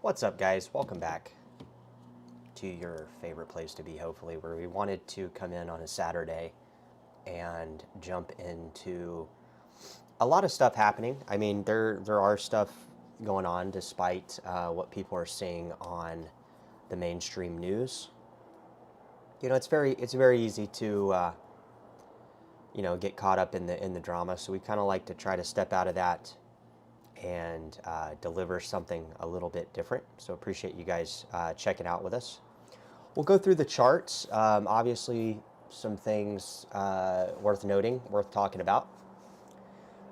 What's up, guys? Welcome back to your favorite place to be, hopefully, where we wanted to come in on a Saturday and jump into a lot of stuff happening. I mean, there are stuff going on despite what people are seeing on the mainstream news. You know, it's very easy to get caught up in the drama. So we kind of like to try to step out of that and deliver something a little bit different. So appreciate you guys checking out with us. We'll go through the charts. Obviously, some things worth noting, worth talking about.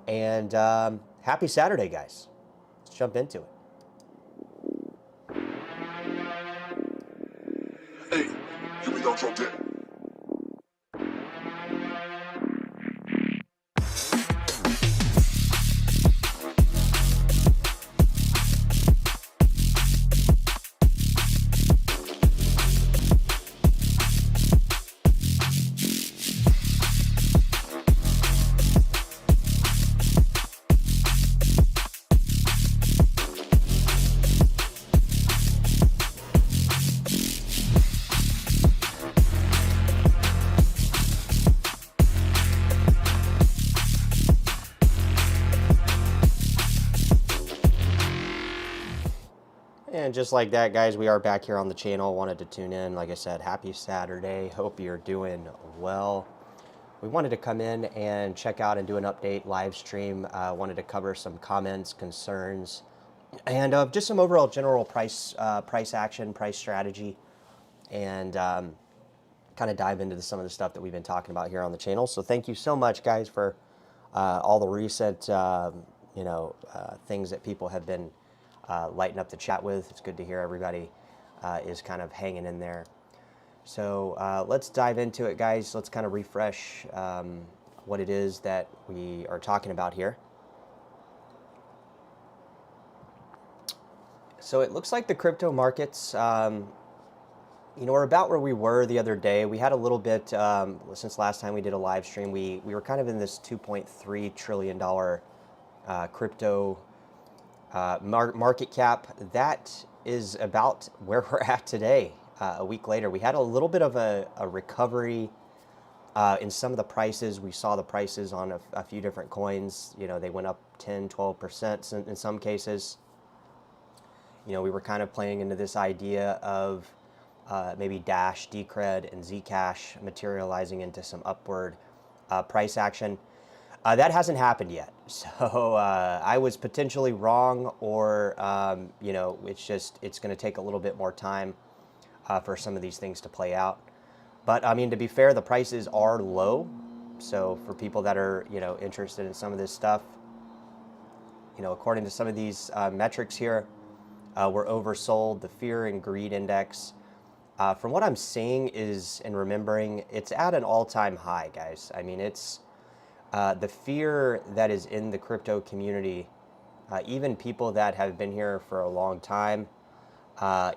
And happy Saturday, guys. Let's jump into it. Hey, here we go, drop that. And just like that, guys, we are back here on the channel. Wanted to tune in. Like I said, happy Saturday. Hope you're doing well. We wanted to come in and check out and do an update live stream. Wanted to cover some comments, concerns, and just some overall general price action, price strategy, and kind of dive into some of the stuff that we've been talking about here on the channel. So thank you so much, guys, for all the recent things that people have been lighting up the chat with. It's good to hear everybody is kind of hanging in there. So let's dive into it, guys. Let's kind of refresh what it is that we are talking about here. So it looks like the crypto markets, are about where we were the other day. We had a little bit, since last time we did a live stream, we were kind of in this $2.3 trillion crypto market cap. That is about where we're at today. A week later, we had a little bit of a recovery in some of the prices. We saw the prices on a few different coins. You know, they went up 10, 12% in some cases. You know, we were kind of playing into this idea of maybe Dash, Decred, and Zcash materializing into some upward price action. That hasn't happened yet. So I was potentially wrong, or, it's going to take a little bit more time for some of these things to play out. But I mean, to be fair, the prices are low. So for people that are, interested in some of this stuff, according to some of these metrics here, we're oversold. The fear and greed index, from what I'm seeing and remembering, it's at an all-time high, guys. I mean, it's the fear that is in the crypto community, even people that have been here for a long time,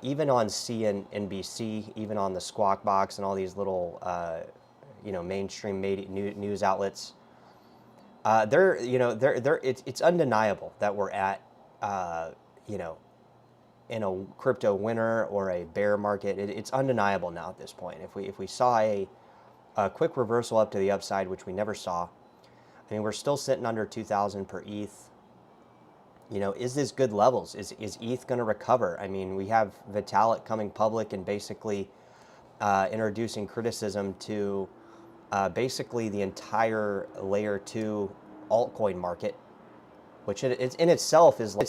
even on CNBC, even on the Squawk Box and all these little, mainstream news outlets. It's undeniable that we're at, in a crypto winter or a bear market. It's undeniable now at this point. If we saw a quick reversal up to the upside, which we never saw, I mean, we're still sitting under 2,000 per ETH. Is this good levels? Is ETH going to recover? I mean, we have Vitalik coming public and basically introducing criticism to basically the entire layer 2 altcoin market, which it's in itself is like,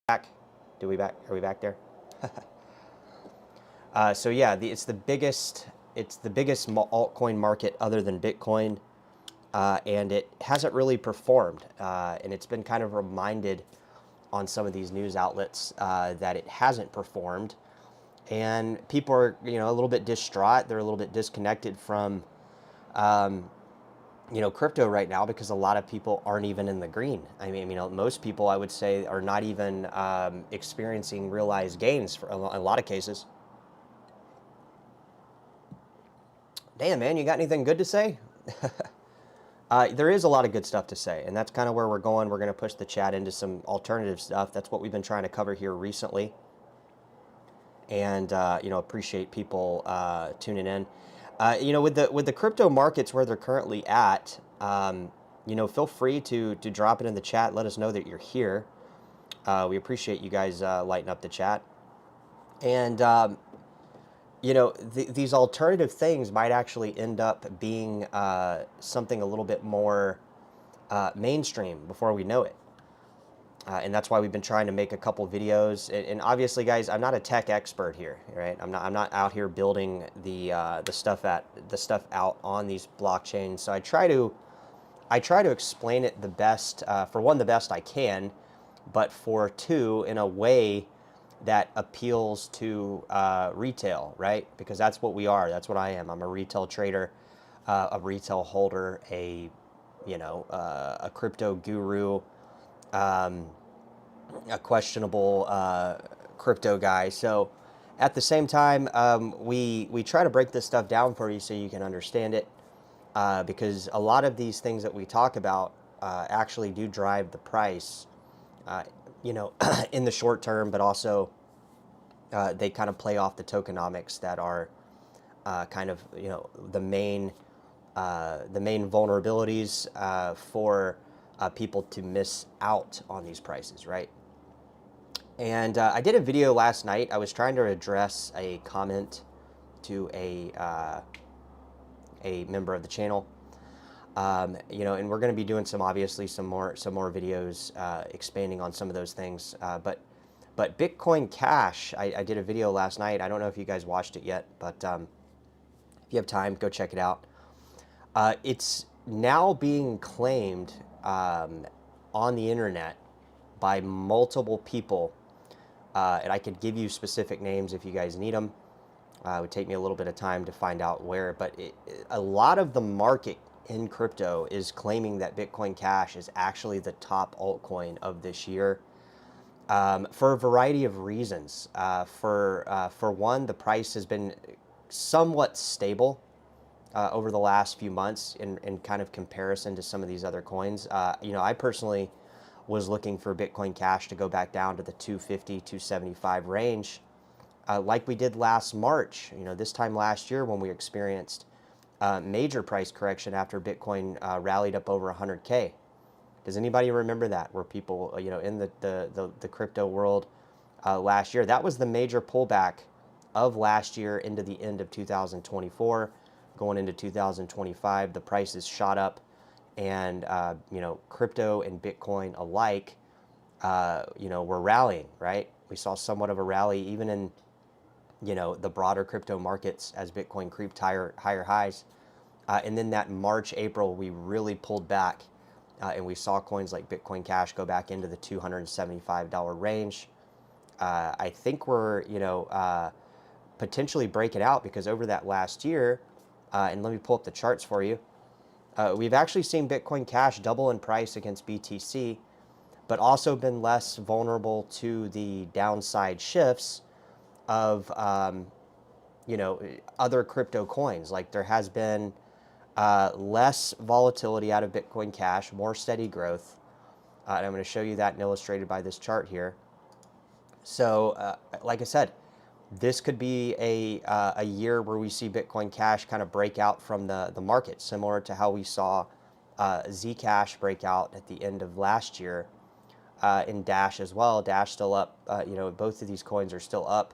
back. Are we back there? So yeah, it's the biggest altcoin market other than Bitcoin, and it hasn't really performed, and it's been kind of reminded on some of these news outlets that it hasn't performed, and people are a little bit distraught. They're a little bit disconnected from crypto right now because a lot of people aren't even in the green. I mean, most people, I would say, are not even experiencing realized gains for a lot of cases. Damn, man, you got anything good to say? There is a lot of good stuff to say, and that's kind of where we're going. We're going to push the chat into some alternative stuff. That's what we've been trying to cover here recently, and appreciate people tuning in. With the crypto markets where they're currently at, feel free to drop it in the chat. Let us know that you're here. We appreciate you guys lighting up the chat, and these alternative things might actually end up being something a little bit more mainstream before we know it. And that's why we've been trying to make a couple videos. And obviously, guys, I'm not a tech expert here, right? I'm not out here building the stuff out on these blockchains. So I try to explain it the best, for one, the best I can, but for two, in a way that appeals to retail, right? Because that's what we are. That's what I am. I'm a retail trader, a retail holder, a crypto guru, a questionable crypto guy. So at the same time, we try to break this stuff down for you so you can understand it, because a lot of these things that we talk about actually do drive the price, in the short term, but also they kind of play off the tokenomics that are kind of the main vulnerabilities for people to miss out on these prices, right? And I did a video last night. I was trying to address a comment to a member of the channel, and we're going to be doing some more videos expanding on some of those things. But Bitcoin Cash, I did a video last night. I don't know if you guys watched it yet, but if you have time, go check it out. It's now being claimed on the internet by multiple people, and I could give you specific names if you guys need them. It would take me a little bit of time to find out where, but a lot of the market in crypto is claiming that Bitcoin Cash is actually the top altcoin of this year, for a variety of reasons. For one, the price has been somewhat stable over the last few months in kind of comparison to some of these other coins. I personally was looking for Bitcoin Cash to go back down to the 250, 275 range, like we did last March, this time last year when we experienced major price correction after Bitcoin rallied up over 100K. Does anybody remember that, where people, in the crypto world last year, that was the major pullback of last year into the end of 2024, going into 2025, the prices shot up, and crypto and Bitcoin alike, were rallying, right? We saw somewhat of a rally even in, the broader crypto markets as Bitcoin creeped higher highs. And then that March, April, we really pulled back, and we saw coins like Bitcoin Cash go back into the $275 range. I think we're, potentially breaking out, because over that last year, and let me pull up the charts for you, we've actually seen Bitcoin Cash double in price against BTC, but also been less vulnerable to the downside shifts of, other crypto coins. Like, there has been less volatility out of Bitcoin Cash, more steady growth. And I'm going to show you that and illustrated by this chart here. So, like I said, this could be a year where we see Bitcoin Cash kind of break out from the market, similar to how we saw Zcash break out at the end of last year, in Dash as well. Dash still up. Both of these coins are still up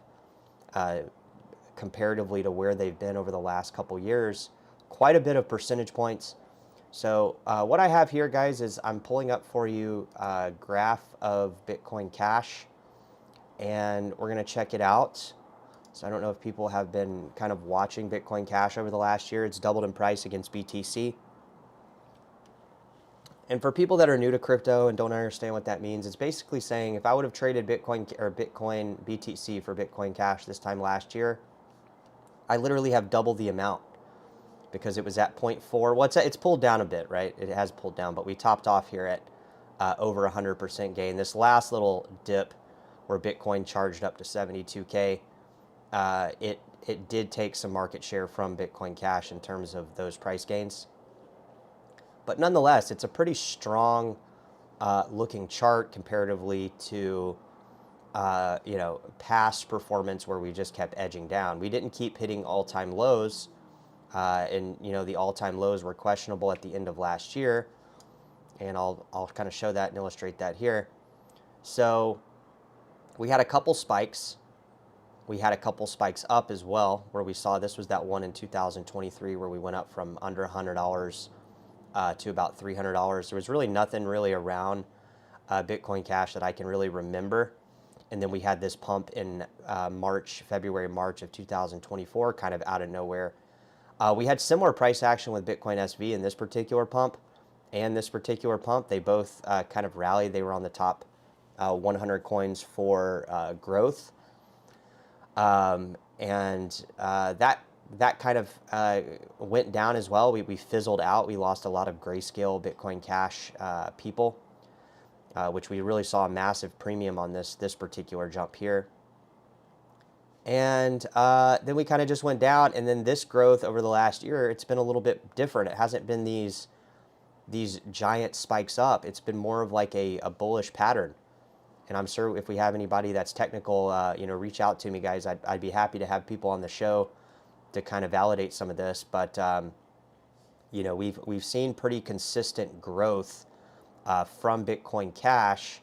comparatively to where they've been over the last couple years. Quite a bit of percentage points. So what I have here, guys, is I'm pulling up for you a graph of Bitcoin Cash, and we're going to check it out. So I don't know if people have been kind of watching Bitcoin Cash over the last year. It's doubled in price against BTC. And for people that are new to crypto and don't understand what that means, it's basically saying if I would have traded Bitcoin BTC for Bitcoin Cash this time last year, I literally have double the amount, because it was at 0.4. It's pulled down a bit, right? It has pulled down, but we topped off here at over 100% gain. This last little dip where Bitcoin charged up to 72K, it it did take some market share from Bitcoin Cash in terms of those price gains. But nonetheless, it's a pretty strong looking chart comparatively to past performance where we just kept edging down. We didn't keep hitting all-time lows, and the all-time lows were questionable at the end of last year, and I'll kind of show that and illustrate that here. So we had a couple spikes. We had a couple spikes up as well, where we saw this was that one in 2023 where we went up from under $100 to about $300. There was really nothing really around Bitcoin Cash that I can really remember. And then we had this pump in February, March of 2024, kind of out of nowhere. We had similar price action with Bitcoin SV in this particular pump and this particular pump. They both kind of rallied. They were on the top 100 coins for growth. That kind of went down as well. We fizzled out. We lost a lot of Grayscale Bitcoin Cash people, which we really saw a massive premium on this particular jump here. And then we kind of just went down. And then this growth over the last year, it's been a little bit different. It hasn't been these giant spikes up. It's been more of like a bullish pattern. And I'm sure if we have anybody that's technical, reach out to me, guys. I'd be happy to have people on the show to kind of validate some of this. But we've seen pretty consistent growth from Bitcoin Cash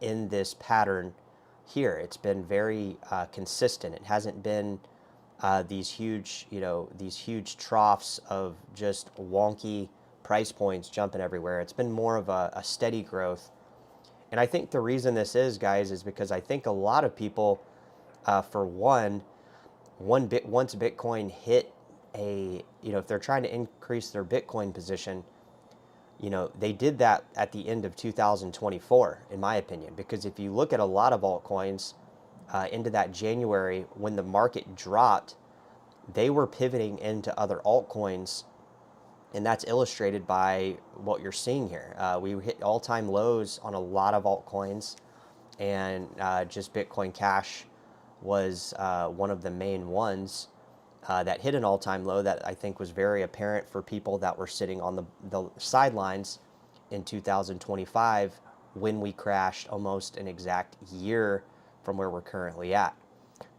in this pattern here. It's been very consistent. It hasn't been these huge troughs of just wonky price points jumping everywhere. It's been more of a steady growth. And I think the reason this is, guys, is because I think a lot of people, for once Bitcoin hit if they're trying to increase their Bitcoin position, they did that at the end of 2024, in my opinion. Because if you look at a lot of altcoins into that January, when the market dropped, they were pivoting into other altcoins. And that's illustrated by what you're seeing here. We hit all-time lows on a lot of altcoins, and just Bitcoin Cash was one of the main ones that hit an all-time low that I think was very apparent for people that were sitting on the sidelines in 2025 when we crashed almost an exact year from where we're currently at.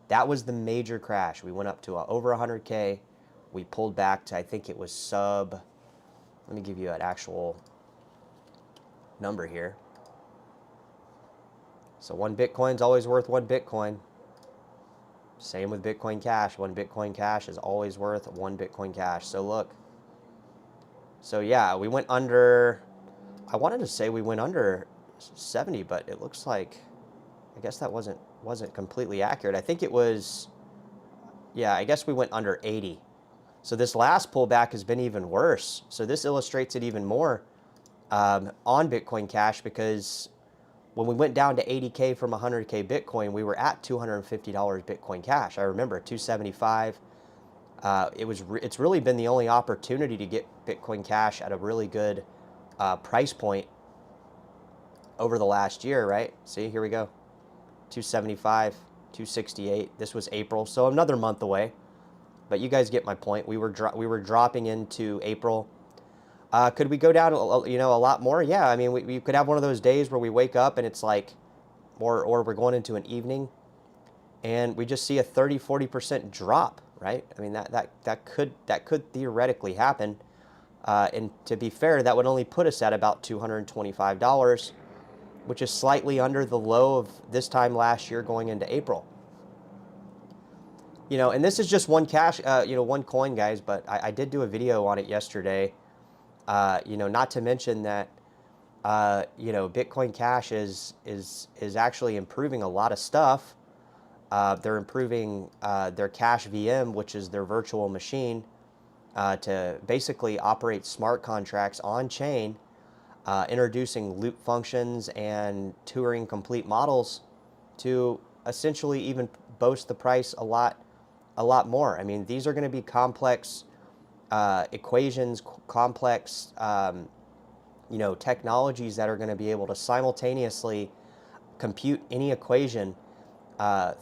That was the major crash. We went up to over 100K. We pulled back to, I think it was let me give you an actual number here. So one Bitcoin's always worth one Bitcoin. Same with Bitcoin Cash. One Bitcoin Cash is always worth one Bitcoin Cash. So look. So yeah, we went under, I wanted to say we went under 70, but it looks like, I guess that wasn't completely accurate. I think it was, yeah, I guess we went under 80. So this last pullback has been even worse. So this illustrates it even more on Bitcoin Cash, because when we went down to 80K from 100K Bitcoin, we were at $250 Bitcoin Cash. I remember 275. It's really been the only opportunity to get Bitcoin Cash at a really good price point over the last year, right? See, here we go. 275, 268. This was April, so another month away. But you guys get my point. We were dropping into April. Could we go down a lot more? Yeah, I mean, we could have one of those days where we wake up and it's like, or we're going into an evening, and we just see a 30-40% drop, right? I mean, that could theoretically happen. And to be fair, that would only put us at about $225, which is slightly under the low of this time last year going into April. And this is just one one coin, guys, but I did do a video on it yesterday. Not to mention that, Bitcoin Cash is actually improving a lot of stuff. They're improving their Cash VM, which is their virtual machine, to basically operate smart contracts on chain, introducing loop functions and Turing complete models to essentially even boost the price a lot more. I mean, these are going to be complex equations, complex technologies that are going to be able to simultaneously compute any equation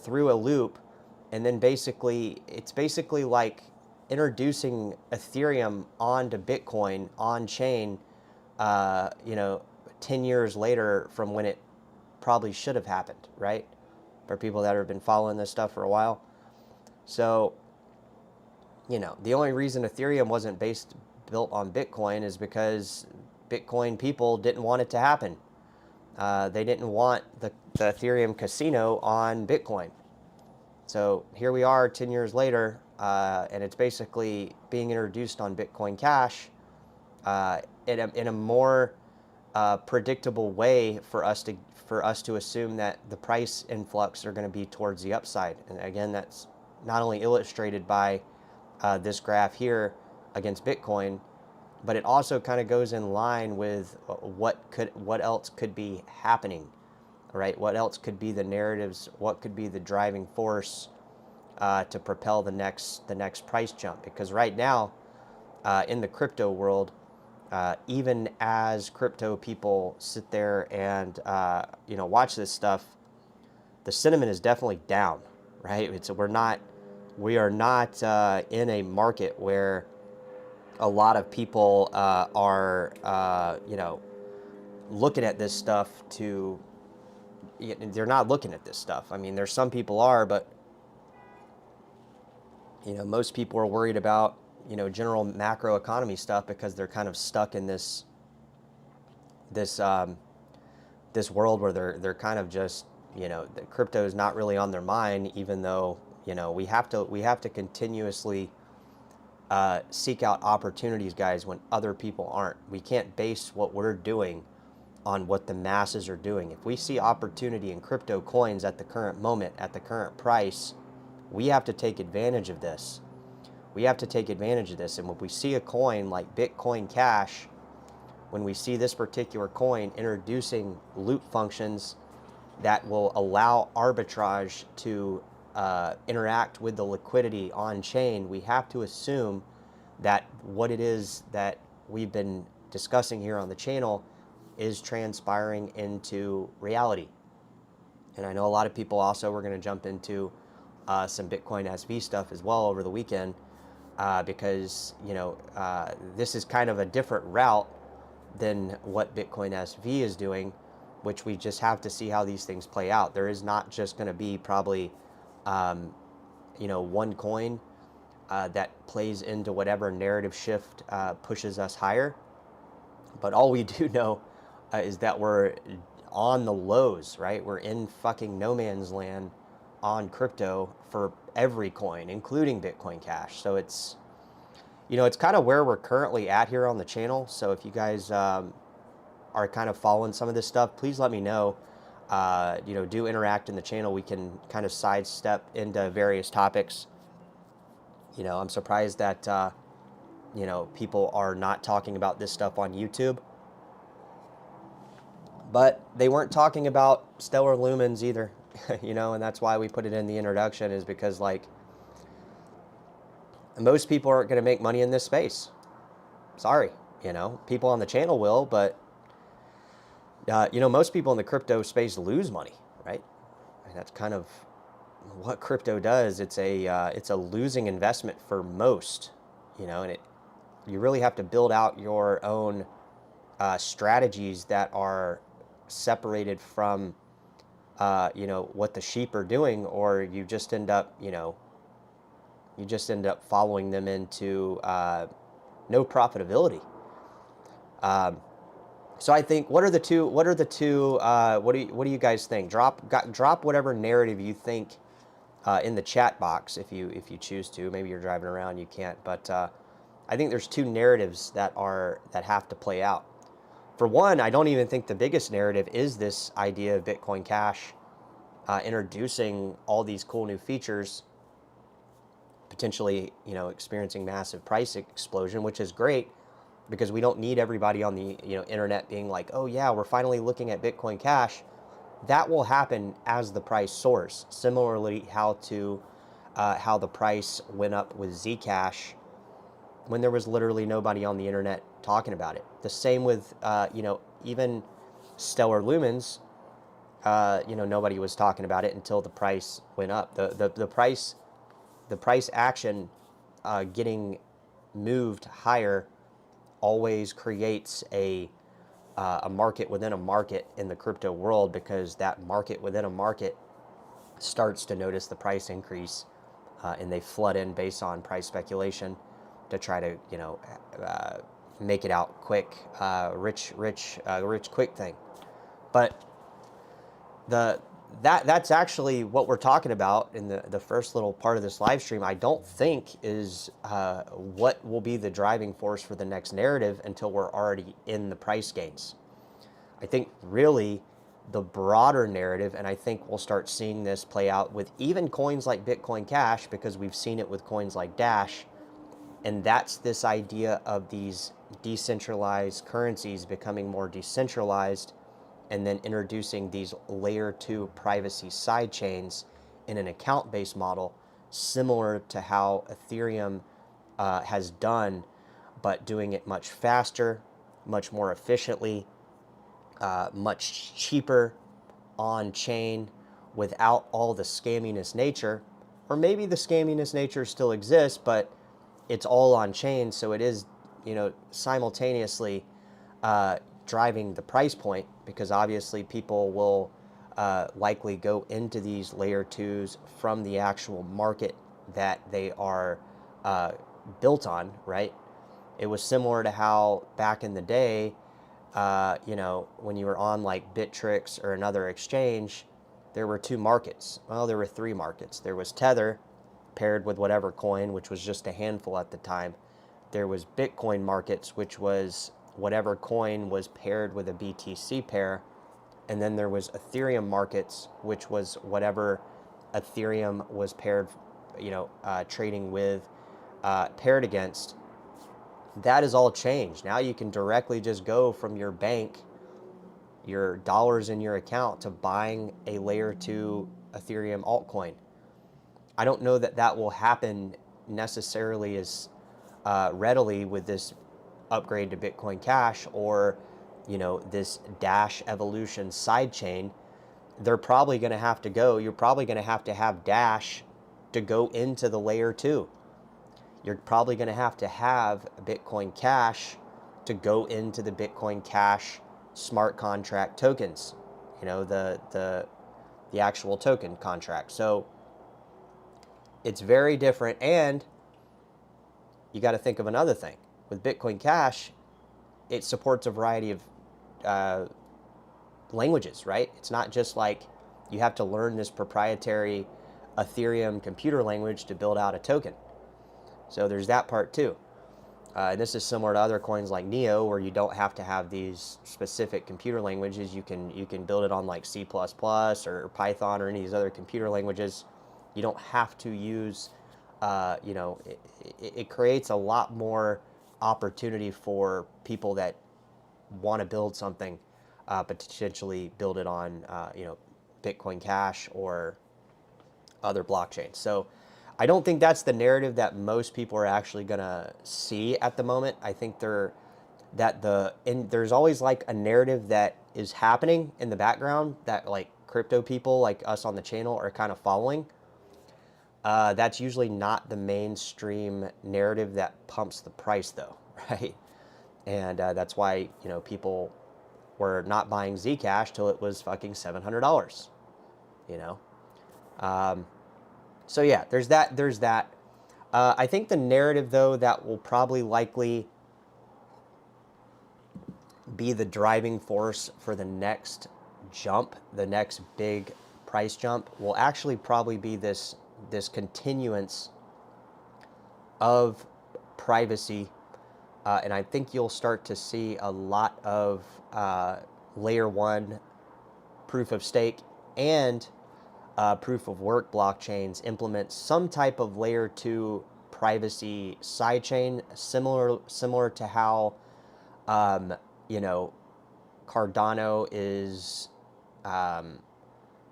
through a loop and then it's basically like introducing Ethereum onto Bitcoin on chain, 10 years later from when it probably should have happened, right? For people that have been following this stuff for a while. So, the only reason Ethereum wasn't built on Bitcoin is because Bitcoin people didn't want it to happen. They didn't want the Ethereum casino on Bitcoin. So here we are 10 years later, and it's basically being introduced on Bitcoin Cash in a more predictable way for us to assume that the price influx are going to be towards the upside. And again, that's not only illustrated by this graph here against Bitcoin, but it also kind of goes in line with what else could be happening, right? What else could be the narratives? What could be the driving force to propel the next price jump? Because right now, in the crypto world, even as crypto people sit there and watch this stuff, the sentiment is definitely down, right? We are not in a market where a lot of people are looking at this stuff they're not looking at this stuff. I mean, there's some people are, but most people are worried about general macroeconomy stuff because they're kind of stuck in this world where they're kind of just the crypto is not really on their mind, even though we have to continuously seek out opportunities, guys, when other people aren't. We can't base what we're doing on what the masses are doing. If we see opportunity in crypto coins at the current moment, at the current price, we have to take advantage of this. We have to take advantage of this. And when we see a coin like Bitcoin Cash, when we see this particular coin introducing loop functions that will allow arbitrage to interact with the liquidity on chain, we have to assume that what it is that we've been discussing here on the channel is transpiring into reality. And I know a lot of people also were going to jump into some Bitcoin SV stuff as well over the weekend because this is kind of a different route than what Bitcoin SV is doing, which we just have to see how these things play out. There is not just going to be probably one coin that plays into whatever narrative shift pushes us higher. But all we do know is that we're on the lows, right? We're in fucking no man's land on crypto for every coin, including Bitcoin Cash. So it's kind of where we're currently at here on the channel. So if you guys are kind of following some of this stuff, please let me know. Do interact in the channel. We can kind of sidestep into various topics. I'm surprised that, people are not talking about this stuff on YouTube. But they weren't talking about stellar lumens either, and that's why we put it in the introduction, is because, most people aren't going to make money in this space. Sorry, people on the channel will, but most people in the crypto space lose money, right? And that's kind of what crypto does. It's a losing investment for most, and you really have to build out your own strategies that are separated from, what the sheep are doing, or you just end up, following them into no profitability. So I think, what do you guys think? Drop whatever narrative you think in the chat box if you choose to. Maybe you're driving around, you can't. But I think there's two narratives that have to play out. For one, I don't even think the biggest narrative is this idea of Bitcoin Cash introducing all these cool new features, potentially experiencing massive price explosion, which is great. Because we don't need everybody on the internet being like, oh yeah, we're finally looking at Bitcoin Cash. That will happen as the price soars. Similarly, how the price went up with Zcash when there was literally nobody on the internet talking about it. The same with even stellar lumens. Nobody was talking about it until the price went up. The price the price action getting moved higher always creates a market within a market in the crypto world, because that market within a market starts to notice the price increase, and they flood in based on price speculation to try to, make it out quick, rich quick thing. But that's actually what we're talking about in the first little part of this live stream. I don't think is what will be the driving force for the next narrative until we're already in the price gains. I think really the broader narrative, and I think we'll start seeing this play out with even coins like Bitcoin Cash, because we've seen it with coins like Dash, and that's this idea of these decentralized currencies becoming more decentralized, and then introducing these layer 2 privacy side chains in an account-based model, similar to how Ethereum has done, but doing it much faster, much more efficiently, much cheaper on chain, without all the scamminess nature. Or maybe the scamminess nature still exists, but it's all on chain, so it is, simultaneously driving the price point, because obviously people will likely go into these layer 2s from the actual market that they are built on, right? It was similar to how back in the day, when you were on like Bittrex or another exchange, there were 2 markets. Well, there were 3 markets. There was Tether paired with whatever coin, which was just a handful at the time. There was Bitcoin markets, which was whatever coin was paired with a BTC pair. And then there was Ethereum markets, which was whatever Ethereum was paired, trading with, paired against. That is all changed. Now you can directly just go from your bank, your dollars in your account, to buying a layer 2 Ethereum altcoin. I don't know that that will happen necessarily as readily with this upgrade to Bitcoin Cash, or this Dash Evolution sidechain. They're probably going to have to go. You're probably going to have Dash to go into the layer 2. You're probably going to have Bitcoin Cash to go into the Bitcoin Cash smart contract tokens, the actual token contract. So it's very different. And you got to think of another thing. With Bitcoin Cash, it supports a variety of languages, right? It's not just like you have to learn this proprietary Ethereum computer language to build out a token. So there's that part too. And this is similar to other coins like Neo, where you don't have to have these specific computer languages. You can build it on like C++ or Python or any of these other computer languages. You don't have to use, it creates a lot more opportunity for people that want to build something, potentially build it on, Bitcoin Cash or other blockchains. So I don't think that's the narrative that most people are actually going to see at the moment. I think there's always like a narrative that is happening in the background that like crypto people like us on the channel are kind of following. That's usually not the mainstream narrative that pumps the price though, right? And that's why, people were not buying Zcash till it was fucking $700, So yeah, there's that. I think the narrative though that will probably likely be the driving force for the next jump, the next big price jump, will actually probably be this continuance of privacy. And I think you'll start to see a lot of layer 1 proof of stake and proof of work blockchains implement some type of layer 2 privacy sidechain, similar to how Cardano is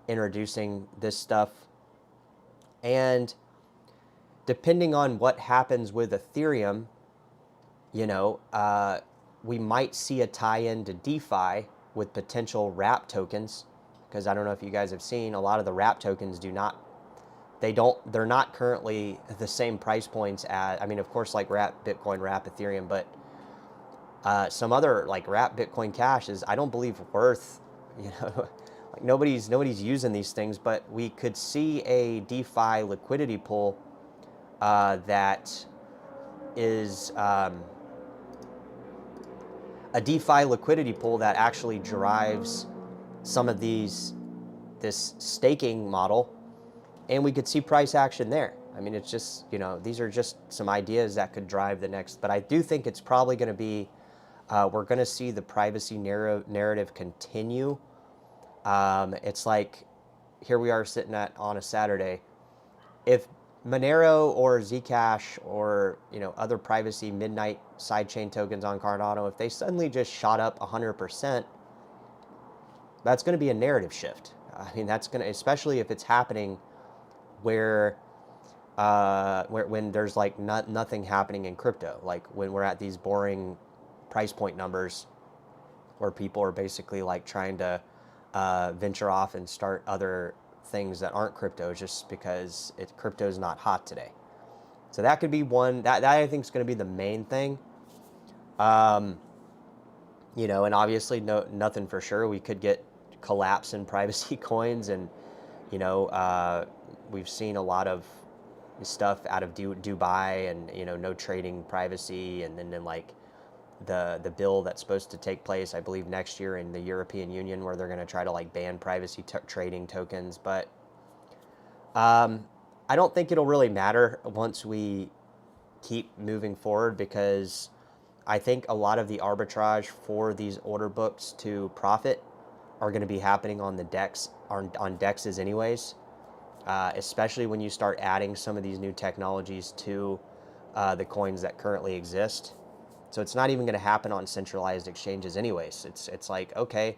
introducing this stuff. And depending on what happens with Ethereum, we might see a tie-in to DeFi with potential wrap tokens, because I don't know if you guys have seen, a lot of the wrap tokens do not they're not currently the same price points as, I mean, of course, like Wrap Bitcoin, Wrap Ethereum, but some other like Wrap Bitcoin Cash is, I don't believe, worth, like nobody's using these things, but we could see a DeFi liquidity pool that is a DeFi liquidity pool that actually drives some of this staking model, and we could see price action there. I mean, it's just, these are just some ideas that could drive the next, but I do think it's probably going to be, we're going to see the privacy narrative continue. It's like, here we are sitting on a Saturday. If Monero or Zcash or other privacy midnight sidechain tokens on Cardano, if they suddenly just shot up 100%, that's going to be a narrative shift. I mean, that's going to, especially if it's happening where when there's like nothing happening in crypto, like when we're at these boring price point numbers where people are basically like trying to venture off and start other things that aren't crypto just because crypto is not hot today. So that could be one that I think is going to be the main thing. And obviously nothing for sure. We could get collapse in privacy coins, and we've seen a lot of stuff out of Dubai, and no trading privacy, and then like the bill that's supposed to take place, I believe, next year in the European Union, where they're going to try to like ban privacy trading tokens. But I don't think it'll really matter once we keep moving forward, because I think a lot of the arbitrage for these order books to profit are going to be happening on the DEX, on DEXs anyways, especially when you start adding some of these new technologies to the coins that currently exist. So it's not even going to happen on centralized exchanges anyways. It's like, okay,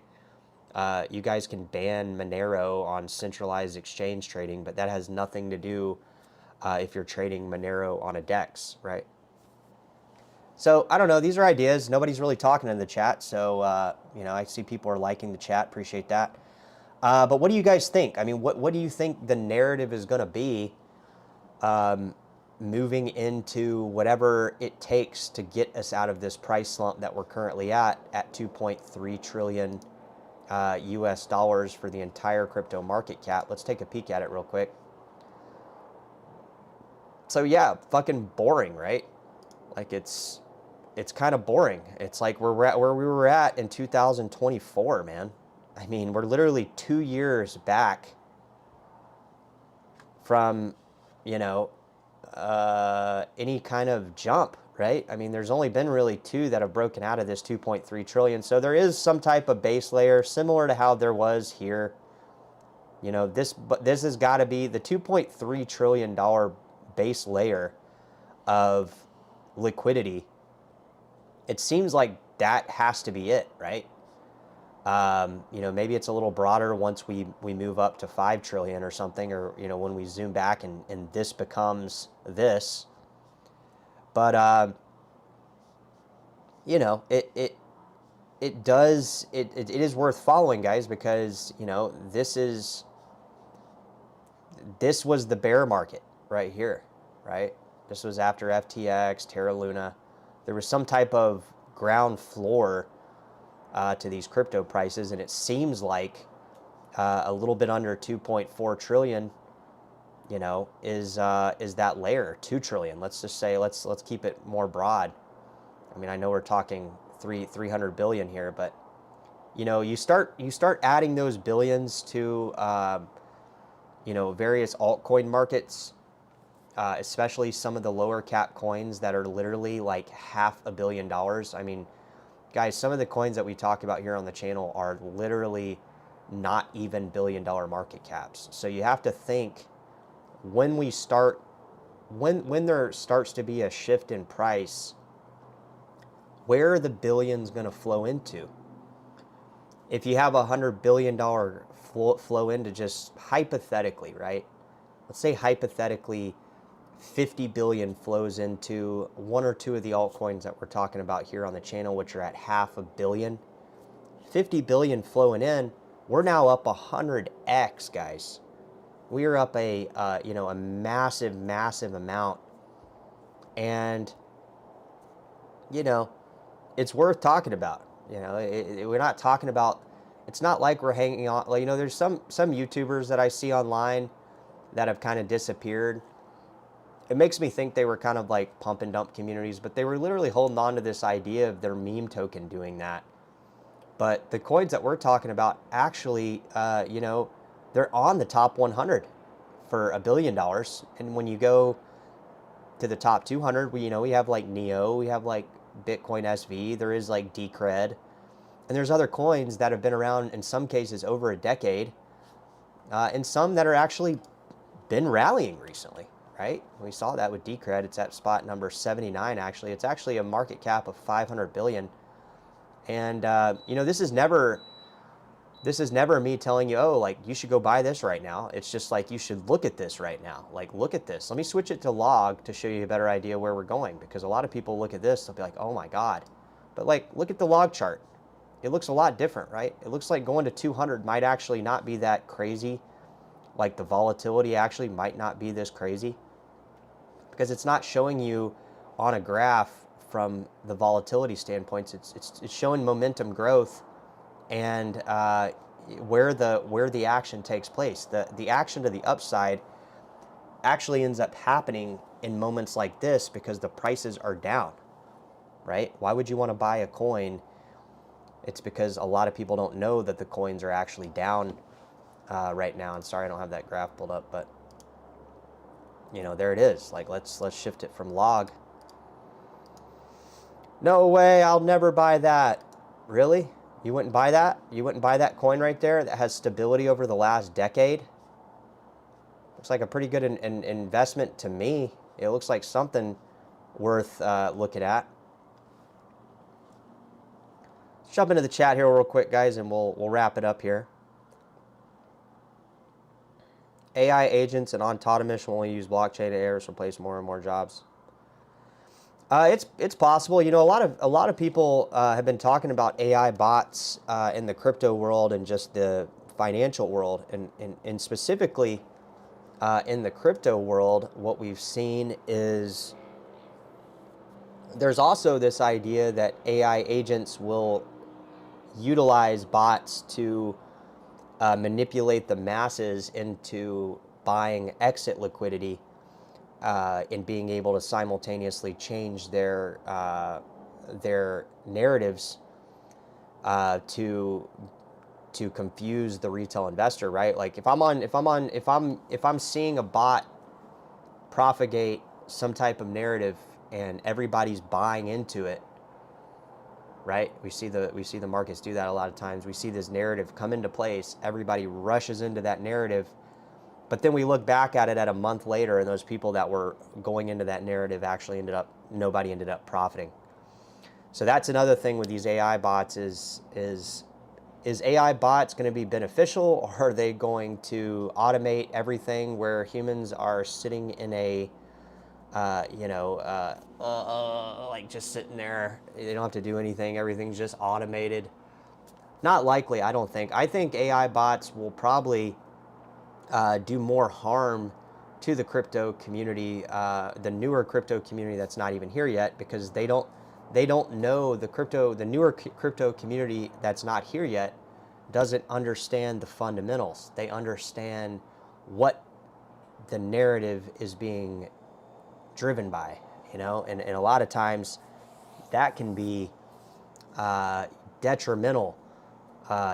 you guys can ban Monero on centralized exchange trading, but that has nothing to do if you're trading Monero on a DEX, right? So I don't know. These are ideas. Nobody's really talking in the chat, so I see people are liking the chat. Appreciate that. But what do you guys think? I mean, what do you think the narrative is going to be moving into whatever it takes to get us out of this price slump that we're currently at 2.3 trillion US dollars for the entire crypto market cap? Let's take a peek at it real quick. So yeah, fucking boring, right? Like it's kind of boring. It's like we're at where we were at in 2024, man. I mean, we're literally 2 years back from, any kind of jump, right? I mean, there's only been really two that have broken out of this 2.3 trillion. So there is some type of base layer similar to how there was here. This has got to be the $2.3 trillion base layer of liquidity. It seems like that has to be it, right? Maybe it's a little broader once we move up to 5 trillion or something, or, when we zoom back and this becomes this. But, it is worth following, guys, because, this was the bear market right here, right? This was after FTX, Terra Luna. There was some type of ground floor to these crypto prices, and it seems like a little bit under 2.4 trillion, is that layer. 2 trillion. Let's just say let's keep it more broad. I mean, I know we're talking 300 billion here, but you start adding those billions to various altcoin markets, especially some of the lower cap coins that are literally like $500 million. I mean, guys, some of the coins that we talk about here on the channel are literally not even billion-dollar market caps. So you have to think, when there starts to be a shift in price, where are the billions going to flow into? If you have $100 billion flow into, just hypothetically, right? Let's say hypothetically 50 billion flows into one or two of the altcoins that we're talking about here on the channel, which are at $500 million. 50 billion flowing in, we're now up 100x, guys. We are up a massive, massive amount, and it's worth talking about. We're not talking about. It's not like we're hanging on. Like, there's some YouTubers that I see online that have kind of disappeared. It makes me think they were kind of like pump and dump communities, but they were literally holding on to this idea of their meme token doing that. But the coins that we're talking about actually, they're on the top 100 for $1 billion. And when you go to the top 200, we have like Neo, we have like Bitcoin SV, there is like Decred, and there's other coins that have been around in some cases over a decade, and some that are actually been rallying recently, right? We saw that with Decred. It's at spot number 79 actually. It's actually a market cap of 500 billion. And this is never me telling you, oh, like you should go buy this right now. It's just like you should look at this right now. Like, look at this. Let me switch it to log to show you a better idea where we're going, because a lot of people look at this, they'll be like, oh my God. But like, look at the log chart. It looks a lot different, right? It looks like going to 200 might actually not be that crazy. Like the volatility actually might not be this crazy, because it's not showing you on a graph from the volatility standpoints. It's showing momentum growth and where the action takes place. The action to the upside actually ends up happening in moments like this because the prices are down, right? Why would you want to buy a coin? It's because a lot of people don't know that the coins are actually down right now. And sorry, I don't have that graph pulled up, but there it is. Like, let's shift it from log. No way, I'll never buy that. Really? You wouldn't buy that? You wouldn't buy that coin right there that has stability over the last decade? Looks like a pretty good investment to me. It looks like something worth looking at. Let's jump into the chat here real quick, guys, and we'll wrap it up here. AI agents and autonomous will only use blockchain to errors replace more and more jobs. It's possible. A lot of people have been talking about AI bots in the crypto world and just the financial world, and specifically in the crypto world, what we've seen is there's also this idea that AI agents will utilize bots to manipulate the masses into buying exit liquidity and being able to simultaneously change their narratives to confuse the retail investor, right? Like if I'm seeing a bot propagate some type of narrative and everybody's buying into it, right? We see the markets do that a lot of times. We see this narrative come into place, everybody rushes into that narrative, but then we look back at it at a month later, and those people that were going into that narrative actually nobody ended up profiting. So that's another thing with these AI bots is AI bots going to be beneficial, or are they going to automate everything where humans are sitting in a like just sitting there. They don't have to do anything. Everything's just automated. Not likely, I don't think. I think AI bots will probably do more harm to the crypto community, the newer crypto community that's not even here yet, because they don't know the newer crypto community that's not here yet doesn't understand the fundamentals. They understand what the narrative is being driven by, and a lot of times that can be detrimental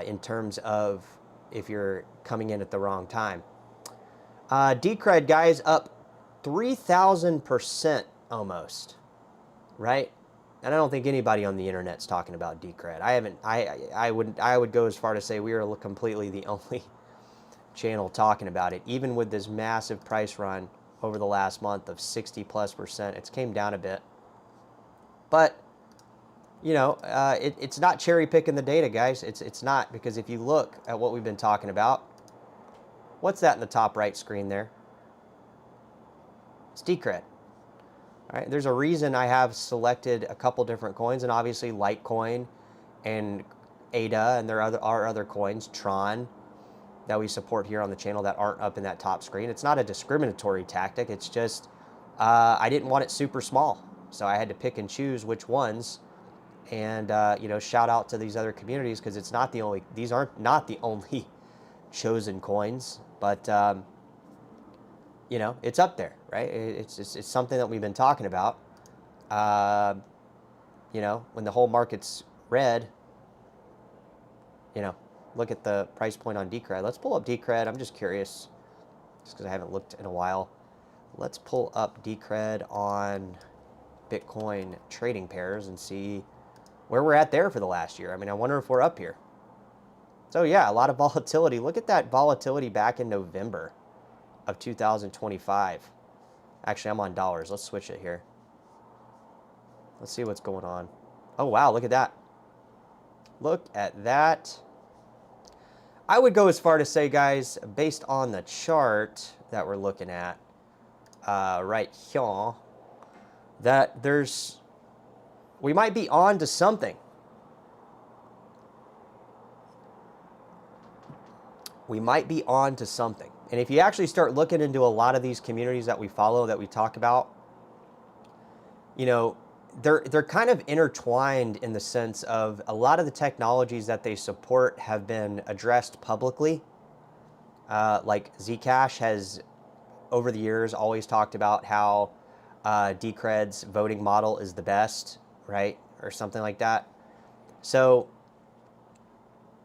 in terms of if you're coming in at the wrong time. Decred, guys, up 3,000% almost, right? And I don't think anybody on the internet's talking about Decred. I would go as far to say we are completely the only channel talking about it, even with this massive price run over the last month of 60+%. It's came down a bit, but it's not cherry picking the data, guys. It's not, because if you look at what we've been talking about, what's that in the top right screen there? It's Decred. All right, there's a reason I have selected a couple different coins, and obviously Litecoin and ADA, and there are other coins, Tron. that we support here on the channel that aren't up in that top screen. It's not a discriminatory tactic. It's just I didn't want it super small, so I had to pick and choose which ones. And you know, shout out to these other communities, because it's not the only, these aren't not the only chosen coins, but you know, it's up there, right? It's something that we've been talking about. You know, when the whole market's red, you know, look at the price point on Decred. Let's pull up Decred. I'm just curious, just because I haven't looked in a while. Let's pull up Decred on Bitcoin trading pairs and see where we're at there for the last year. I mean, I wonder if we're up here. So yeah, a lot of volatility. Look at that volatility back in November of 2025. Actually, I'm on dollars. Let's switch it here. Let's see what's going on. Oh, wow, look at that. Look at that. I would go as far to say, guys, based on the chart that we're looking at right here, that we might be on to something. We might be on to something. And if you actually start looking into a lot of these communities that we follow, that we talk about, you know, they're kind of intertwined in the sense of a lot of the technologies that they support have been addressed publicly. Like Zcash has, over the years, always talked about how Decred's voting model is the best, right? Or something like that. So,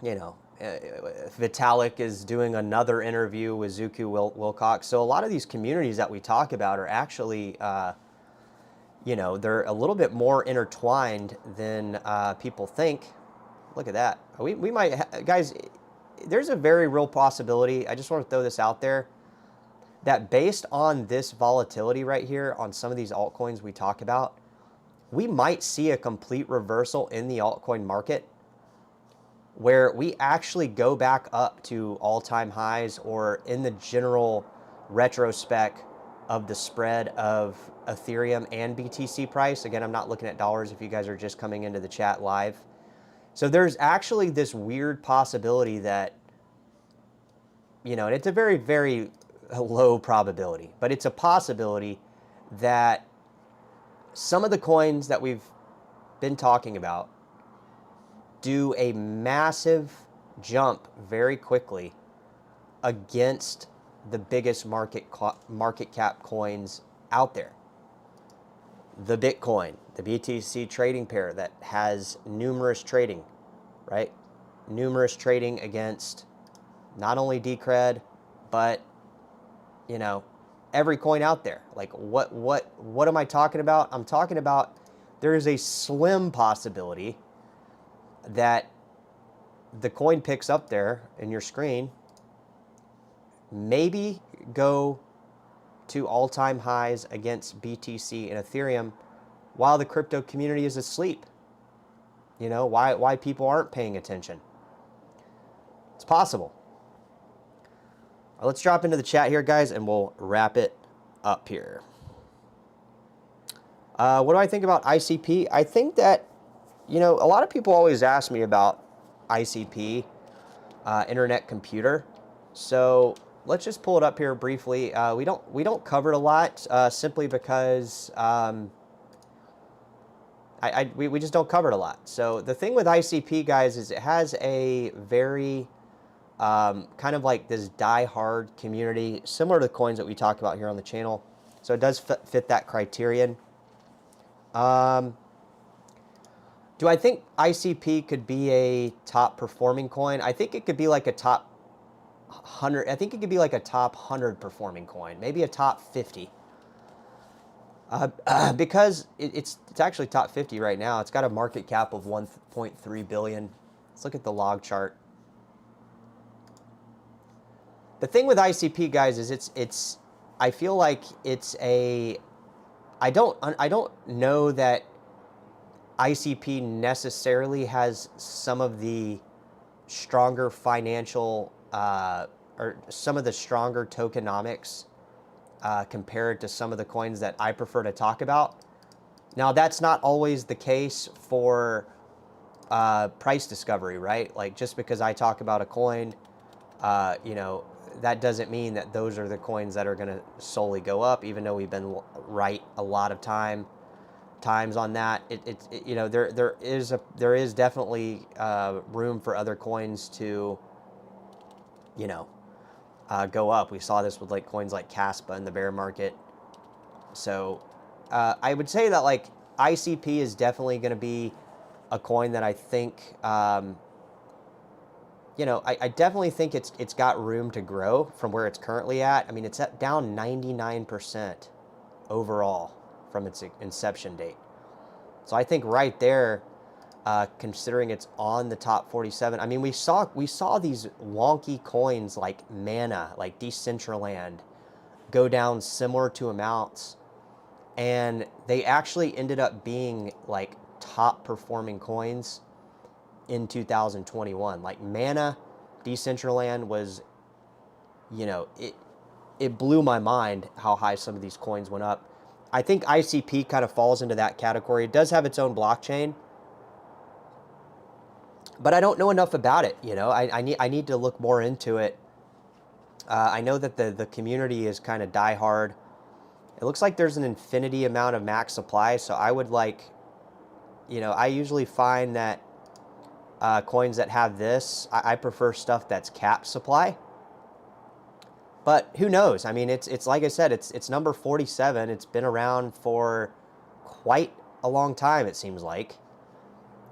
you know, Vitalik is doing another interview with Zuku Wilcox. So a lot of these communities that we talk about are actually, you know, they're a little bit more intertwined than people think. Look at that. We might, guys, there's a very real possibility. I just want to throw this out there, that based on this volatility right here on some of these altcoins we talk about, we might see a complete reversal in the altcoin market where we actually go back up to all-time highs, or in the general retrospect of the spread of Ethereum and BTC price. Again, I'm not looking at dollars if you guys are just coming into the chat live. So there's actually this weird possibility that, you know, and it's a very, very low probability, but it's a possibility that some of the coins that we've been talking about do a massive jump very quickly against the biggest market cap coins out there. The Bitcoin, the BTC trading pair that has numerous trading, right? Numerous trading against not only Decred, but, you know, every coin out there. Like what am I talking about? I'm talking about there is a slim possibility that the coin picks up there in your screen maybe go to all-time highs against BTC and Ethereum while the crypto community is asleep. You know, why people aren't paying attention. It's possible. Let's drop into the chat here, guys, and we'll wrap it up here. What do I think about ICP? I think that, you know, a lot of people always ask me about ICP, Internet Computer. So let's just pull it up here briefly. We don't cover it a lot, simply because we just don't cover it a lot. So the thing with ICP, guys, is it has a very kind of like this die-hard community, similar to the coins that we talk about here on the channel. So it does fit that criterion. Do I think ICP could be a top performing coin? I think it could be like a top 100. I think it could be like a top 100 performing coin, maybe a top 50. Because it's actually top 50 right now. It's got a market cap of 1.3 billion. Let's look at the log chart. The thing with ICP, guys, is it's I feel like it's a, I don't know that ICP necessarily has some of the stronger financial or some of the stronger tokenomics compared to some of the coins that I prefer to talk about. Now, that's not always the case for price discovery, right? Like, just because I talk about a coin you know, that doesn't mean that those are the coins that are going to solely go up, even though we've been right a lot of times on that. You know, there is definitely room for other coins to, you know, go up. We saw this with like coins like Caspa in the bear market. So I would say that like ICP is definitely going to be a coin that I think, you know, I definitely think it's got room to grow from where it's currently at. I mean, it's down 99% overall from its inception date. So I think right there, considering it's on the top 47, I mean, we saw these wonky coins like Mana, like Decentraland, go down similar to amounts, and they actually ended up being like top performing coins in 2021. Like Mana, Decentraland was, you know, it blew my mind how high some of these coins went up. I think ICP kind of falls into that category. It does have its own blockchain, but I don't know enough about it. You know, I need to look more into it. I know that the community is kind of diehard. It looks like there's an infinity amount of max supply, so I would like, you know, I usually find that coins that have this, I prefer stuff that's cap supply. But who knows? I mean, it's like I said, it's number 47. It's been around for quite a long time, it seems like.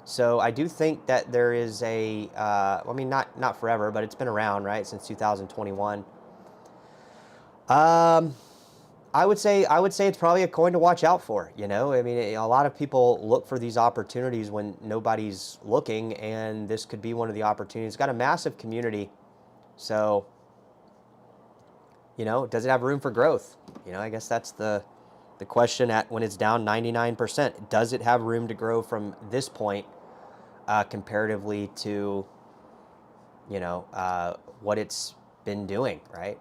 So I do think that there is a, I mean, not forever, but it's been around, right, since 2021. I would say it's probably a coin to watch out for. You know, I mean, a lot of people look for these opportunities when nobody's looking, and this could be one of the opportunities. It's got a massive community, so, you know, does it have room for growth? You know, I guess that's the question at when it's down 99%. Does it have room to grow from this point comparatively to, you know, what it's been doing, right?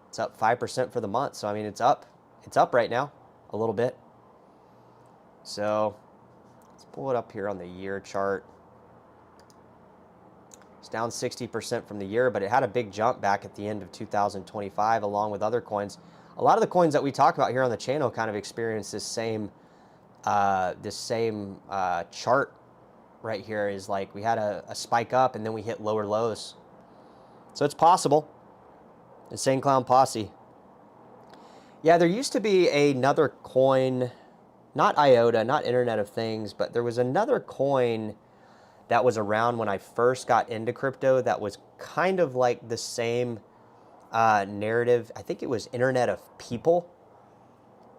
It's up 5% for the month. So, I mean, it's up right now a little bit. So let's pull it up here on the year chart. It's down 60% from the year, but it had a big jump back at the end of 2025 along with other coins. A lot of the coins that we talk about here on the channel kind of experience this same chart right here. Is like we had a spike up and then we hit lower lows. So it's possible. Insane Clown Posse. Yeah, there used to be another coin, not IOTA, not Internet of Things, but there was another coin that was around when I first got into crypto that was kind of like the same narrative. I think it was Internet of People,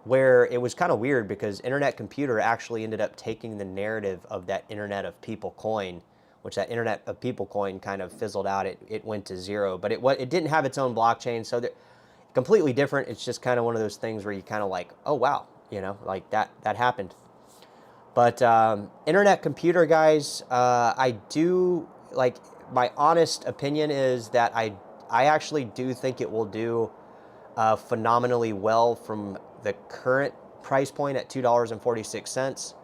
where it was kind of weird because Internet Computer actually ended up taking the narrative of that Internet of People coin, which that Internet of People coin kind of fizzled out. It went to zero, but it didn't have its own blockchain, so completely different. It's just kind of one of those things where you kind of like, oh wow, you know, like that happened. But Internet Computer, guys, I do, like, my honest opinion is that I actually do think it will do phenomenally well from the current price point at $2.46.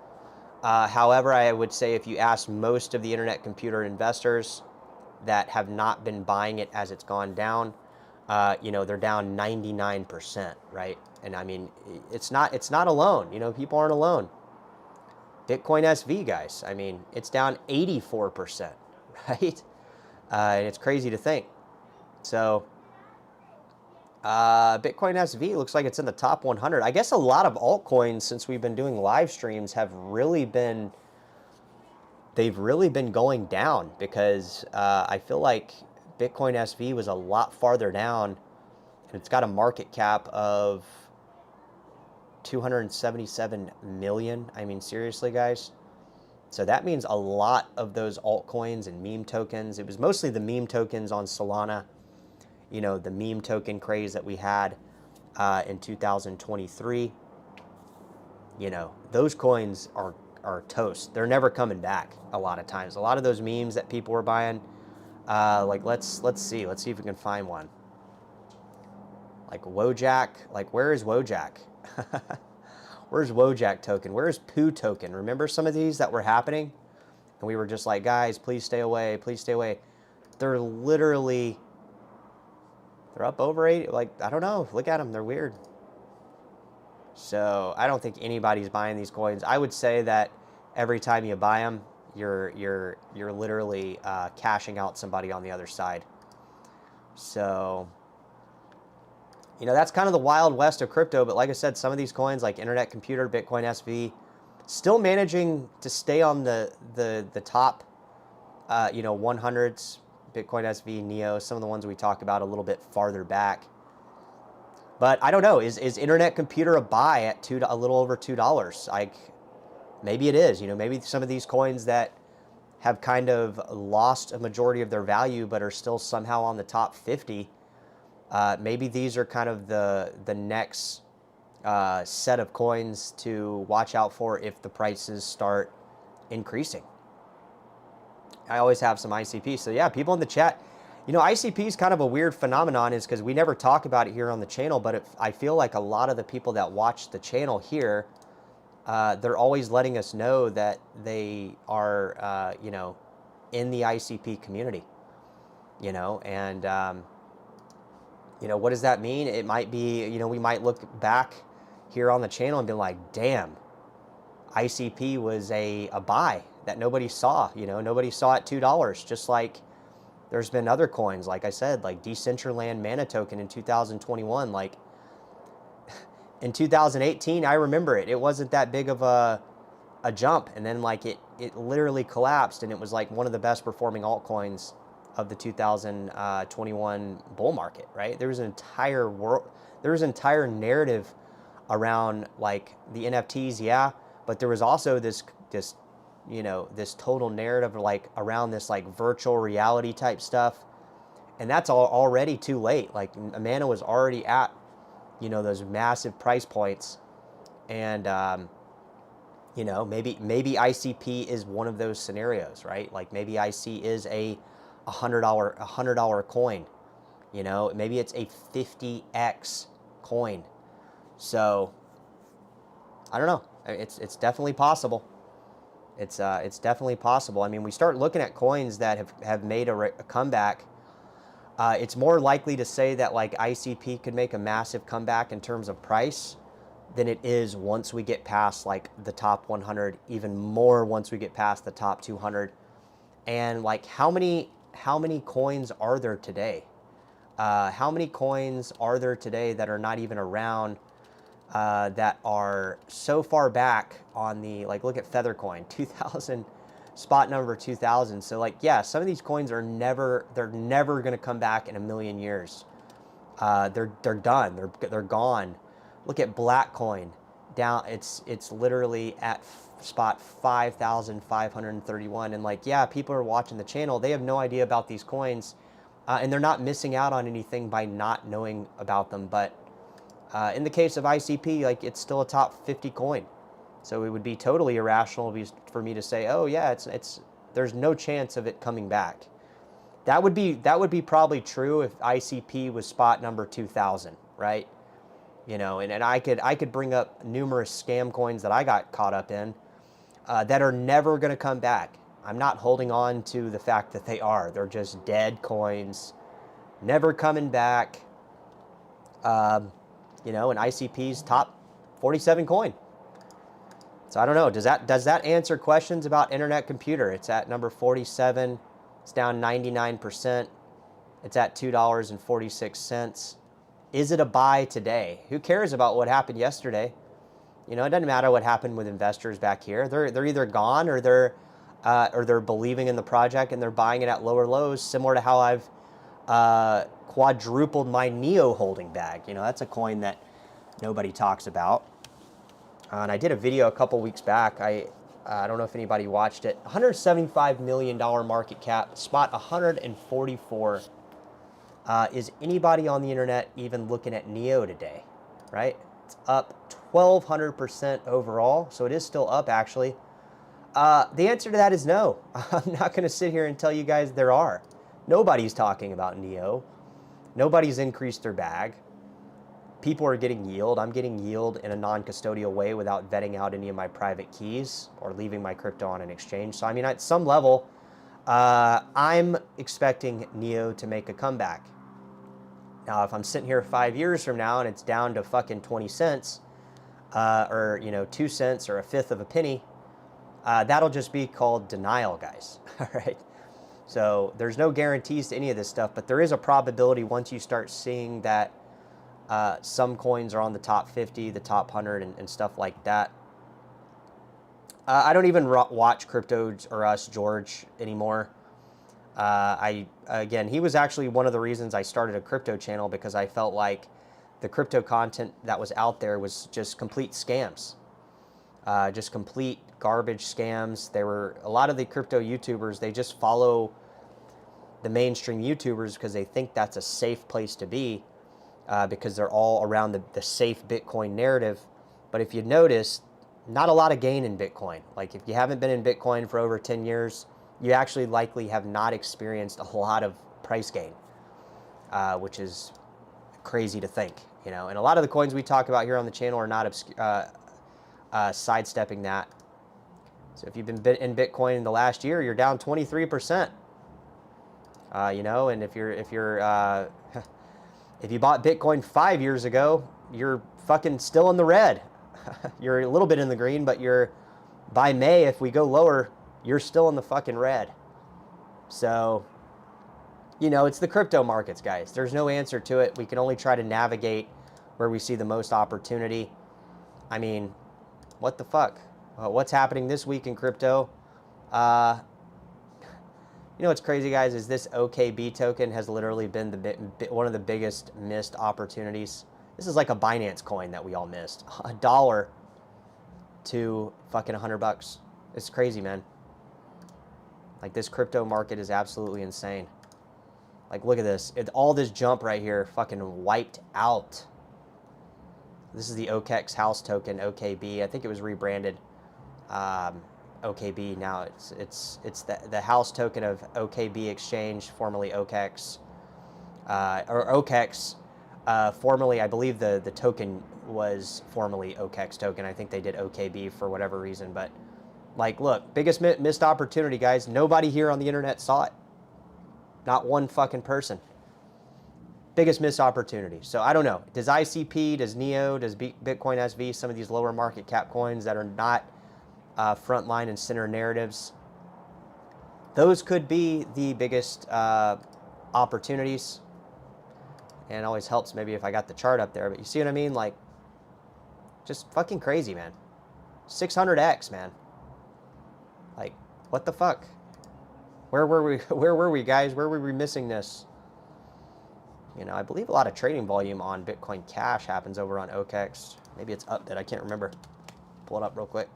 However, I would say if you ask most of the Internet Computer investors that have not been buying it as it's gone down, you know, they're down 99%, right? And I mean, it's not alone. You know, people aren't alone. Bitcoin SV, guys, I mean, it's down 84%, right? And it's crazy to think. So Bitcoin SV looks like it's in the top 100. I guess a lot of altcoins, since we've been doing live streams, have really been, they've really been going down because I feel like Bitcoin SV was a lot farther down, and it's got a market cap of 277 million. I mean, seriously, guys. So that means a lot of those altcoins and meme tokens. It was mostly the meme tokens on Solana, you know, the meme token craze that we had in 2023. You know, those coins are toast. They're never coming back a lot of times. A lot of those memes that people were buying, like let's see if we can find one. Like Wojak, like where is Wojak? Where's Wojak token? Where's Poo token? Remember some of these that were happening? And we were just like, guys, please stay away, please stay away. They're literally They're up over 80. Like, I don't know. Look at them. They're weird. So I don't think anybody's buying these coins. I would say that every time you buy them, you're literally cashing out somebody on the other side. So, you know, that's kind of the wild west of crypto. But like I said, some of these coins like Internet Computer, Bitcoin SV, still managing to stay on the top, you know, 100s, Bitcoin SV, NEO, some of the ones we talked about a little bit farther back. But I don't know, is Internet Computer a buy at a little over $2? Like, maybe it is. You know, maybe some of these coins that have kind of lost a majority of their value but are still somehow on the top 50, maybe these are kind of the next set of coins to watch out for if the prices start increasing. I always have some ICP. So yeah, people in the chat, you know, ICP is kind of a weird phenomenon, is because we never talk about it here on the channel, but I feel like a lot of the people that watch the channel here, they're always letting us know that they are, you know, in the ICP community, you know, and, you know, what does that mean? It might be, you know, we might look back here on the channel and be like, damn, ICP was a buy that nobody saw, you know, nobody saw at $2, just like there's been other coins, like I said, like Decentraland Mana Token in 2021, like in 2018, I remember it. It wasn't that big of a jump, and then like it literally collapsed, and it was like one of the best performing altcoins of the 2021 bull market, right? There was an entire world, there was an entire narrative around like the NFTs, yeah, but there was also this you know, this total narrative like around this like virtual reality type stuff, and that's already too late. Like Mana was already at, you know, those massive price points, and you know, maybe ICP is one of those scenarios, right? Like maybe IC is a $100 coin, you know, maybe it's a 50x coin. So I don't know. It's definitely possible. It's definitely possible. I mean, we start looking at coins that have made a comeback. It's more likely to say that like ICP could make a massive comeback in terms of price than it is once we get past like the top 100, even more once we get past the top 200. And like how many coins are there today? How many coins are there today that are not even around, that are so far back on the, like, look at Feathercoin, 2000, spot number 2000. So like, yeah, some of these coins are never going to come back in a million years. They're done. They're gone. Look at Blackcoin, down. It's literally at spot 5,531. And like, yeah, people are watching the channel. They have no idea about these coins, and they're not missing out on anything by not knowing about them. But in the case of ICP, like it's still a top 50 coin. So it would be totally irrational for me to say, oh yeah, there's no chance of it coming back. That would be probably true if ICP was spot number 2000, right? You know, and I could bring up numerous scam coins that I got caught up in, that are never going to come back. I'm not holding on to the fact that they are. They're just dead coins, never coming back. You know, and ICP's top 47 coin. So I don't know. Does that answer questions about Internet Computer? It's at number 47. It's down 99%. It's at $2.46. Is it a buy today? Who cares about what happened yesterday? You know, it doesn't matter what happened with investors back here. They're either gone or they're believing in the project and they're buying it at lower lows, similar to how I've quadrupled my NEO holding bag. You know, that's a coin that nobody talks about. And I did a video a couple weeks back. I don't know if anybody watched it. $175 million market cap, spot 144. Is anybody on the internet even looking at NEO today, right? It's up 1,200% overall, so it is still up actually. The answer to that is no. I'm not going to sit here and tell you guys there are. Nobody's talking about NEO. Nobody's increased their bag. People are getting yield. I'm getting yield in a non-custodial way without vetting out any of my private keys or leaving my crypto on an exchange. So I mean, at some level, I'm expecting NEO to make a comeback. Now, if I'm sitting here 5 years from now and it's down to fucking 20 cents, or, 2 cents or a fifth of a penny, that'll just be called denial, guys. All right. So there's no guarantees to any of this stuff, but there is a probability once you start seeing that some coins are on the top 50, the top 100, and stuff like that. I don't even watch Crypto or Us George anymore. Again, he was actually one of the reasons I started a crypto channel, because I felt like the crypto content that was out there was just complete scams, just complete garbage scams. There were a lot of the crypto YouTubers, they just follow the mainstream YouTubers because they think that's a safe place to be, because they're all around the safe Bitcoin narrative. But if you notice, not a lot of gain in Bitcoin. Like, if you haven't been in Bitcoin for over 10 years, you actually likely have not experienced a lot of price gain, which is crazy to think, And a lot of the coins we talk about here on the channel are not sidestepping that. So if you've been in Bitcoin in the last year, you're down 23%. And if you bought Bitcoin 5 years ago, you're fucking still in the red. You're a little bit in the green, but by May, if we go lower, you're still in the fucking red. So, it's the crypto markets, guys. There's no answer to it. We can only try to navigate where we see the most opportunity. I mean, what the fuck? What's happening this week in crypto? What's crazy, guys, is this OKB token has literally been one of the biggest missed opportunities. This is like a Binance coin that we all missed. $1 to fucking $100. It's crazy, man. Like, this crypto market is absolutely insane. Like, look at this. All this jump right here fucking wiped out. This is the OKEX house token, OKB. I think it was rebranded OKB. Now it's the house token of OKB Exchange, formerly OKEX. Or OKEX. Formerly, I believe the token was formerly OKEX token. I think they did OKB for whatever reason. But, like, look, biggest missed opportunity, guys. Nobody here on the internet saw it. Not one fucking person. Biggest missed opportunity. So I don't know. Does ICP, does NEO, does Bitcoin SV, some of these lower market cap coins that are not frontline and center narratives, those could be the biggest opportunities. And it always helps maybe if I got the chart up there. But you see what I mean? Like, just fucking crazy, man. 600x, man. Like, what the fuck? Where were we? Where were we, guys? Where were we missing this? I believe a lot of trading volume on Bitcoin Cash happens over on OKEX. Maybe it's up that I can't remember. Pull it up real quick.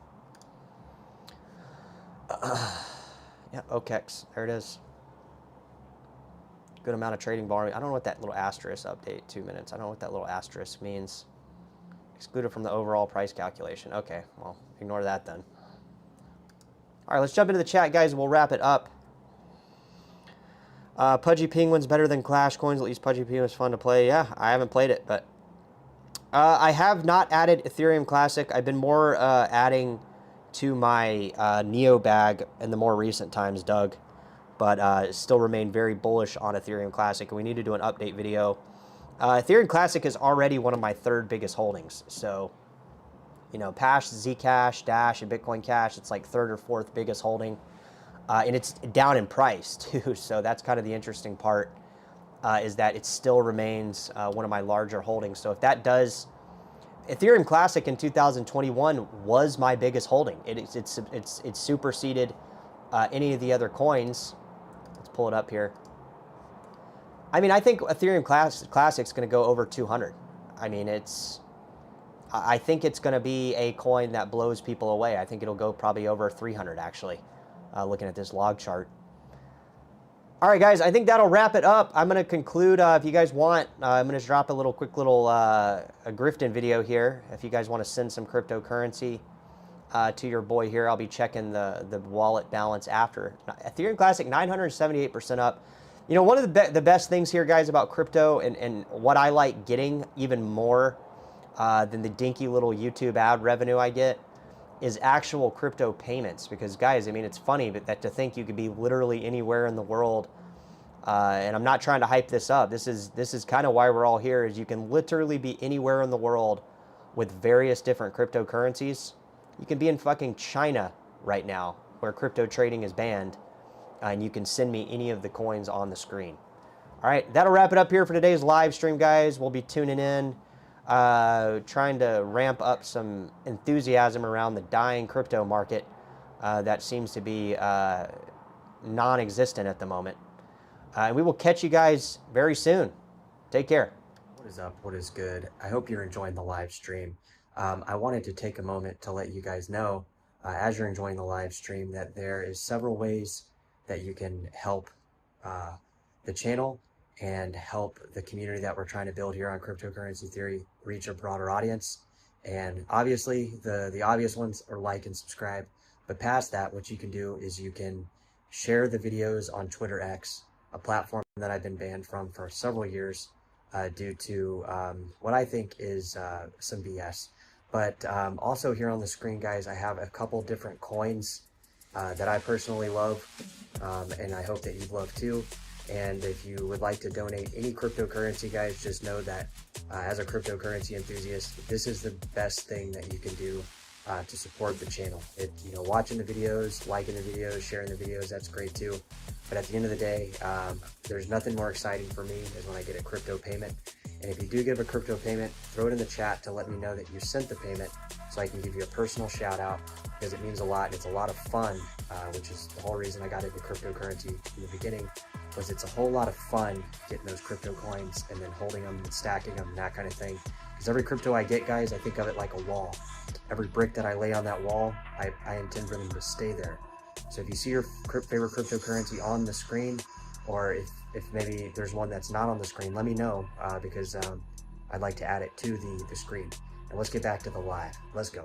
Yeah, OKEX. There it is. Good amount of trading volume. I don't know what that little asterisk update, 2 minutes. I don't know what that little asterisk means. Excluded from the overall price calculation. Okay, well, ignore that then. All right, let's jump into the chat, guys, and we'll wrap it up. Pudgy Penguin's better than Clash Coins. At least Pudgy Penguin's fun to play. Yeah, I haven't played it, but I have not added Ethereum Classic. I've been more adding to my Neo bag in the more recent times, Doug. But still remain very bullish on Ethereum Classic, and we need to do an update video. Ethereum Classic is already one of my third biggest holdings. So, Pash, Zcash, Dash, and Bitcoin Cash, it's like third or fourth biggest holding. And it's down in price, too. So that's kind of the interesting part, is that it still remains one of my larger holdings. So if that does... Ethereum Classic in 2021 was my biggest holding. It's superseded any of the other coins. Let's pull it up here. I mean, I think Ethereum Classic's going to go over 200. I mean, I think it's going to be a coin that blows people away. I think it'll go probably over 300, actually, looking at this log chart. All right, guys, I think that'll wrap it up. I'm going to conclude. If you guys want, I'm going to drop a quick little a Grifton video here. If you guys want to send some cryptocurrency to your boy here, I'll be checking the wallet balance after. Ethereum Classic, 978% up. One of the best things here, guys, about crypto and what I like getting even more than the dinky little YouTube ad revenue I get is actual crypto payments. Because, guys, I mean, it's funny but to think you could be literally anywhere in the world And I'm not trying to hype this up. This is kind of why we're all here. Is you can literally be anywhere in the world with various different cryptocurrencies. You can be in fucking China right now, where crypto trading is banned, and you can send me any of the coins on the screen. All right, that'll wrap it up here for today's live stream, guys. We'll be tuning in, trying to ramp up some enthusiasm around the dying crypto market that seems to be non-existent at the moment. And we will catch you guys very soon. Take care. What is up? What is good? I hope you're enjoying the live stream. I wanted to take a moment to let you guys know, as you're enjoying the live stream, that there is several ways that you can help the channel and help the community that we're trying to build here on Cryptocurrency Theory reach a broader audience. And obviously, the obvious ones are like and subscribe. But past that, what you can do is you can share the videos on Twitter X, a platform that I've been banned from for several years due to what I think is some BS. But also here on the screen, guys, I have a couple different coins that I personally love, and I hope that you love too. And if you would like to donate any cryptocurrency, guys, just know that as a cryptocurrency enthusiast, this is the best thing that you can do to support the channel. Watching the videos, liking the videos, sharing the videos, that's great too. But at the end of the day, there's nothing more exciting for me is when I get a crypto payment. And if you do give a crypto payment, throw it in the chat to let me know that you sent the payment so I can give you a personal shout out, because it means a lot and it's a lot of fun, which is the whole reason I got into cryptocurrency in the beginning. Was it's a whole lot of fun getting those crypto coins and then holding them and stacking them and that kind of thing. Because every crypto I get, guys, I think of it like a wall. Every brick that I lay on that wall, I intend for them to stay there. So if you see your favorite cryptocurrency on the screen, or if maybe there's one that's not on the screen, let me know, because I'd like to add it to the screen. And let's get back to the live. Let's go.